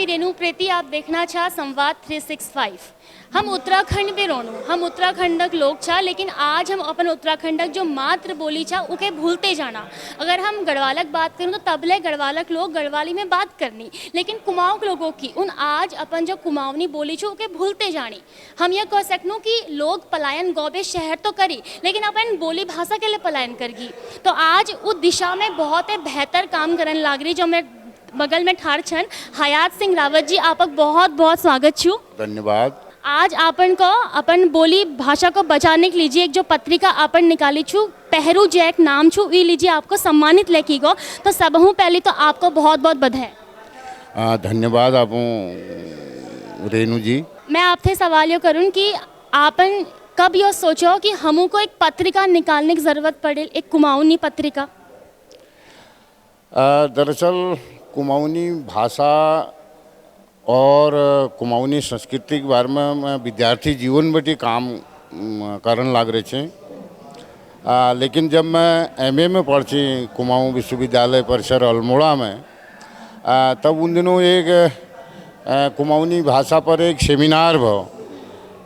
रेणु प्रीति आप देखना छा संवाद 365। हम उत्तराखंड में रोनू, हम उत्तराखंडक लोग छा, लेकिन आज हम अपन उत्तराखंडक जो मातृ बोली छा उके भूलते जाना। अगर हम गढ़वालक बात करूँ तो तबले गढ़वालक लोग गढ़वाली में बात करनी, लेकिन कुमाऊँ लोगों की उन आज अपन जो कुमाऊनी बोली छो उके भूलते जानी। हम ये कह सकूँ कि लोग पलायन गौबे शहर तो करी, लेकिन अपन बोली भाषा के लिए पलायन करगी। तो आज उस दिशा में बहुत बेहतर काम करने लाग रही। जो मैं बगल में ठार छन हयात सिंह रावत जी, आपक बहुत बहुत स्वागत छू। धन्यवाद। आज आपन को अपन बोली भाषा को बचाने के लिए एक जो पत्रिका आपन निकाली छू, पहरू जैक नाम छू, ये लीजिए आपको सम्मानित लेकी गो। तो सबहू पहले तो आपको बहुत बहुत बधाई। धन्यवाद आप रेणु जी। मैं आपसे सवाल यो करूँ कि आपन कब यो सोचो कि हमू को एक पत्रिका निकालने की ज़रूरत पड़े, एक कुमाऊनी पत्रिका? दरअसल कुमाऊनी भाषा और कुमाऊनी संस्कृति के बारे में मैं विद्यार्थी जीवन में भी काम करन लाग रहे थे। लेकिन जब मैं एमए में पढ़ी कुमाऊँ विश्वविद्यालय परिसर अल्मोड़ा में, तब उन दिनों एक कुमाऊनी भाषा पर एक सेमिनार भो।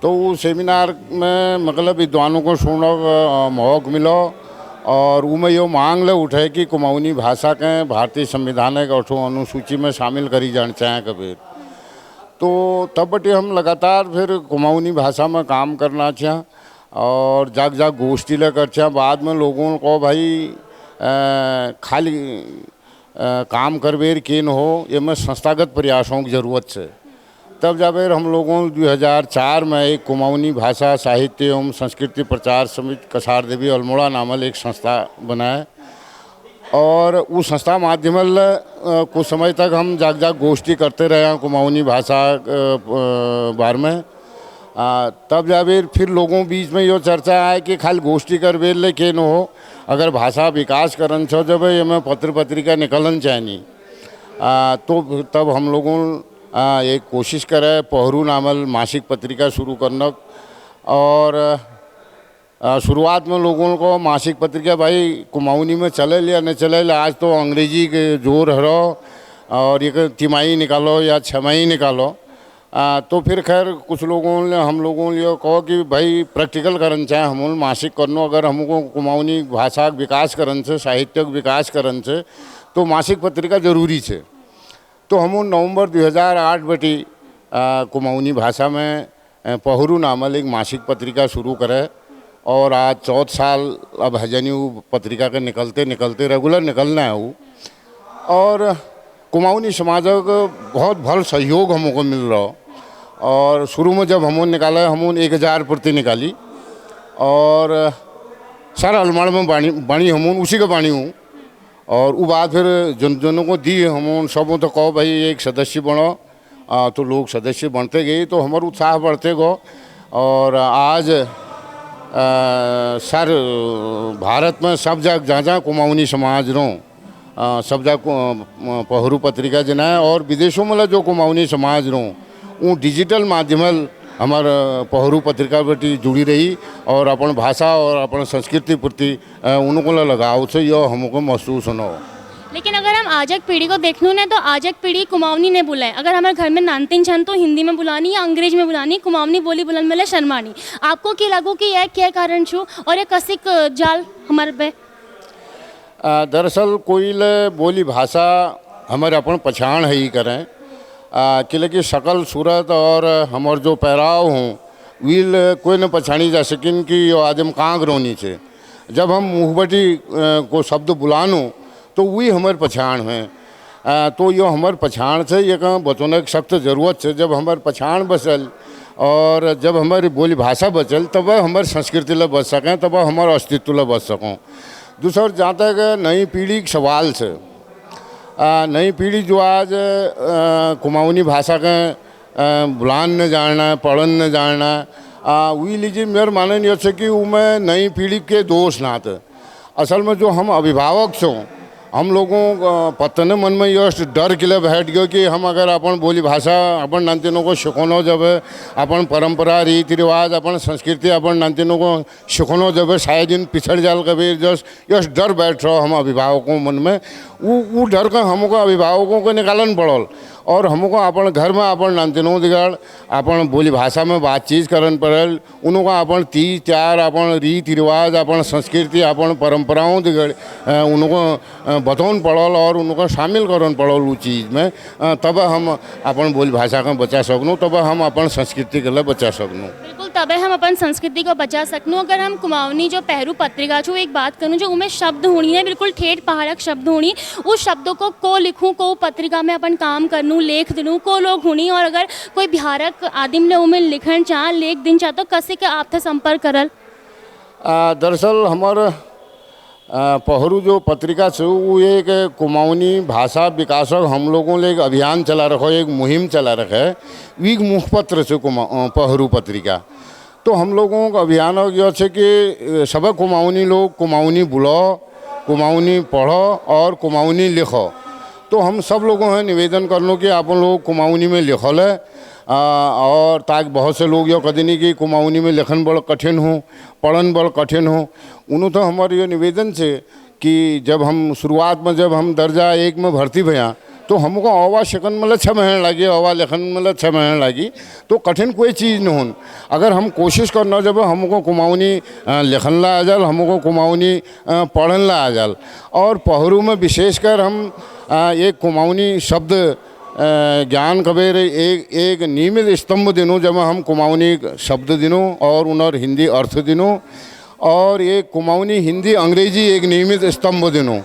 तो वो सेमिनार में मतलब विद्वानों को सुनने का मौका मिलो और उनमें यो मांग ले उठे कि कुमाऊनी भाषा के भारतीय संविधान के 8 अनुसूची में शामिल करी जाना चाहे कबीर। तो तब बटे हम लगातार फिर कुमाऊनी भाषा में काम करना चाह और जाग जाग गोष्ठी ले कर चाह। बाद में लोगों को भाई खाली काम करवेर के न हो, ये में संस्थागत प्रयासों की ज़रूरत है। तब जब हम लोगों 2004 में एक कुमाऊनी भाषा साहित्य एवं संस्कृति प्रचार समिति कसार देवी अल्मोड़ा नामल एक संस्था बनाए और उस संस्था माध्यम कुछ समय तक हम जाग जाग गोष्ठी करते रहे कुमाऊनी भाषा बारे में। तब जब फिर लोगों बीच में यो चर्चा आए कि खाली गोष्ठी कर वेल के न हो, अगर भाषा विकास करन छो जब ये में पत्र पत्रिका निकलन चाहिए। तो तब हम लोगों एक कोशिश करे पहरू नामल मासिक पत्रिका शुरू करना। और शुरुआत में लोगों को मासिक पत्रिका भाई कुमाऊनी में चले या न चले, आज तो अंग्रेजी के जोर हरो और ये तिमाही निकालो या छमाही निकालो। तो फिर खैर कुछ लोगों ने हम लोगों ने कहो कि भाई प्रैक्टिकल करन चाहे हम मासिक करनो, अगर हमको कुमाऊनी भाषा का विकास करन से, साहित्य विकास करन से, तो मासिक पत्रिका जरूरी है। तो हम नवंबर 2008 बटी कुमाऊनी भाषा में पहरू नामल एक मासिक पत्रिका शुरू करे और आज 14 साल अब हजनी वो पत्रिका के निकलते निकलते रेगुलर निकलना है वो। और कुमाऊनी समाज का बहुत भल सहयोग हमको मिल रहा। और शुरू में जब हम निकाला हम 1000 प्रति निकाली और सारा अलमाड़ में बाणी हम उसी का बाणी हूँ। और वो बात फिर जनों को दी हम सबों तो कहो भाई एक सदस्य बनो। तो लोग सदस्य बनते गए तो हमारा उत्साह बढ़ते गो। और आज सर भारत में सब जगह जहाँ जहाँ कुमाऊनी समाज रो सब जगह पहरू पत्रिका जना है। और विदेशों में जो कुमाऊनी समाज रो वो डिजिटल माध्यम हमार पहरू पत्रिका बटी जुड़ी रही और अपन भाषा और अपन संस्कृति प्रति उनको लगाव से यो हमको महसूस होना हो। लेकिन अगर हम आजक पीढ़ी को देखनू ने तो आजक पीढ़ी कुमाऊनी ने बुलाए। अगर हमारे घर में नानतीन छन तो हिंदी में बुलानी या अंग्रेज में बुलानी, कुमाऊनी बोली बुलन मिले शर्मानी। आपको क्या लागू कि यह क्या कारण छू और ये कसिक जाल हमारे पे? दरअसल कोई बोली भाषा हमारे अपन पहचान है ही करें कि लेकिन शकल सूरत और हमार जो पहराव हों वील कोई न पहचानी जा सकिन कि यो आदम कहाँ रोनी से। जब हम मुहबटी को शब्द बुलानो तो वही हमारे पहचान है। तो यो हमारे पहचान से ये कहाँ बचने की सख्त ज़रूरत है। जब हमारे पहचान बचल और जब हमारी बोली भाषा बचल तब हमारी संस्कृति ला बच सकें, तब हमारे अस्तित्व ला बच सकों। दूसरा जहाँ तक नई पीढ़ी के सवाल से, नई पीढ़ी जो आज कुमाऊनी भाषा के बुलान न जानना, पढ़न न जानना, वही लीजिए मेरे मानने ये है कि उनमें नई पीढ़ी के दोष ना थे। असल में जो हम अभिभावक छो हम लोगों पतन मन में यश डर के लिए बैठ गयो कि हम अगर अपन बोली भाषा अपन नानतीनों को सिखोनो जब अपन परंपरा रीति रिवाज अपन संस्कृति अपन नानतीनों को सिखोनो जब शायद इन पिछड़ जाल कभी जस यश डर बैठ रहा हम अभिभावकों मन में वो डर का हमको अभिभावकों को निकालन पड़ल। और हमको अपन घर में अपन नंतनों दिगड़ अपन बोली भाषा में बातचीत करन पड़ल, उनको अपन तीज त्यार अपन रीति रिवाज अपन संस्कृति अपन परंपराओं दिगड़ उनको बतौन पड़ल और उनको शामिल करन पड़ल उस चीज़ में, तब हम अपन बोली भाषा का बचा सकूँ, तब हम अपन संस्कृति के लिए बचा सकूँ। बिल्कुल, तबे हम अपन संस्कृति को बचा सकूँ। अगर हम कुमाऊनी जो पहरू पत्रिका छो एक बात करूँ जो उमें शब्द होनी है, बिल्कुल ठेठ पहाड़क शब्द होनी, उस शब्दों को लिखूँ को पत्रिका में अपन काम करनूँ लेख दिनूँ को लोग होनी, और अगर कोई बिहारक आदिम ने उमें लिखन चाह लेख दिन चाह तो कसे के आपसे संपर्क करल? दरअसल हमारे पहरू जो पत्रिका से वो एक कुमाऊनी भाषा विकासक हम लोगों ने एक अभियान चला रखा है, एक मुहिम चला रखा है, वीक मुखपत्र से पहरू पत्रिका। तो हम लोगों का अभियान यह है कि सब कुमाऊनी लोग कुमाऊनी बुलो, कुमाऊनी पढ़ो और कुमाऊनी लिखो। तो हम सब लोगों हैं निवेदन कर लो कि आप लोग कुमाऊनी में लिखल है, और ताकि बहुत से लोग यह कदी नहीं कि कुमाऊनी में लिखन बड़ा कठिन हो, पढ़न बड़ा कठिन हो। उन्होंने तो हमारे ये निवेदन से कि जब हम शुरुआत में जब हम दर्जा 1 में भर्ती भया तो हमको अवा शिकन मतलब 6 महीने लगे, अवा लेखन मतलब 6 महीने लगी। तो कठिन कोई चीज़ न हो, अगर हम कोशिश करना जब हमको कुमाऊनी लिखन ला आ जाल, हमको कुमाऊनी पढ़न ला आ जाल। और पहरू में विशेषकर हम एक कुमाऊनी शब्द ज्ञान कबेर एक नियमित स्तंभ दिनों जब हम कुमाऊनी शब्द दिनों और उनर हिंदी अर्थ दिनों, और एक कुमाऊनी हिंदी अंग्रेजी एक नियमित स्तंभ दिनों,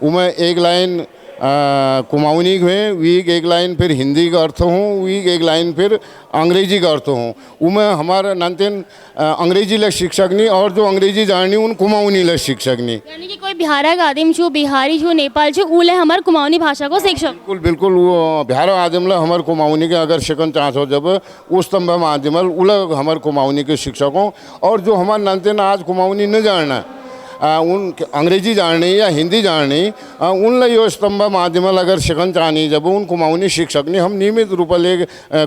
उमें एक लाइन कुमाऊनी में वीक एक लाइन फिर हिंदी का अर्थ हूँ, वीक एक लाइन फिर अंग्रेजी का अर्थ हूँ। उमें हमारा नानतेन अंग्रेजी लग शिक्षक नहीं, और जो अंग्रेजी जाननी उन कुमाऊनी लग शिक्षक नहीं। यानी कि कोई बिहारक आदिम छो, बिहारी छो, नेपाल छो, उले हमार कुमाऊनी भाषा को शिक्षक। बिल्कुल बिल्कुल, वो बिहार आदिम ला हमारे कुमाऊनी के अगर शिकन चांस हो जब उस स्तंभ माध्यमल उलग हमारे कुमाऊनी के शिक्षकों, और जो हमारे नानतेन आज कुमाऊनी न जानना उन अंग्रेजी जाननी या हिंदी जाननी उन यो स्तंभ माध्यमल अगर शिकन चाहनी जब उन कुमाऊनी शिक्षक ने हम नियमित रूप ले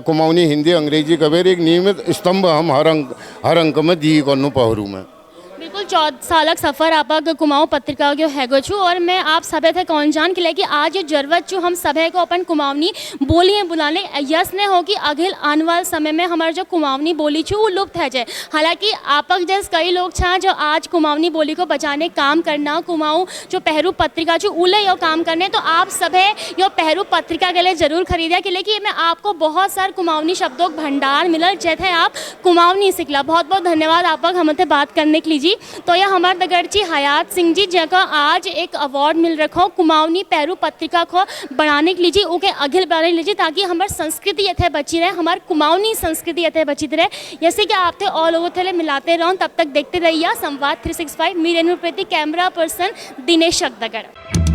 कुमाऊनी हिंदी अंग्रेजी कबेर एक नियमित स्तंभ हम हर अंक में दी करनू पहरू में। बिल्कुल 14 सालक सफ़र आपक कुमाऊँ पत्रिका के हैगो छू, और मैं आप सभे थे कौन जान के लिए कि आज ये जरूरत छू हम सभे को अपन कुमाऊनी बोली बुलाने यस ने हो कि अगले आने वाले समय में हमारे जो कुमाऊनी बोली छू वो लुप्त है जाए। हालांकि आपक जैसे कई लोग छा जो आज कुमाऊनी बोली को बचाने काम करना, कुमाऊँ जो पहरू पत्रिका छू उले यो काम करने, तो आप सभे यो पहरू पत्रिका के लिए ज़रूर खरीदा के लिए कि मैं आपको बहुत सारे कुमाऊनी शब्दों का भंडार मिलल जैसे आप कुमाऊनी सीखला। बहुत बहुत धन्यवाद आपक हमसे बात करने के लिए जी। तो यह हमारे दगड़ची हयात सिंह जी जगह आज एक अवार्ड मिल रखा कुमाऊनी पहरू पत्रिका को बनाने के लिए उके अघिल बनाने लीजिए, ताकि हमारी संस्कृति यथे बची रहे, हमारी कुमाऊनी संस्कृति यथे बची रहे। जैसे कि आप थे और लोगों थे मिलाते रहो, तब तक देखते रहिए संवाद 365। मेरे अनुप्रति कैमरा पर्सन दिनेश दगड़।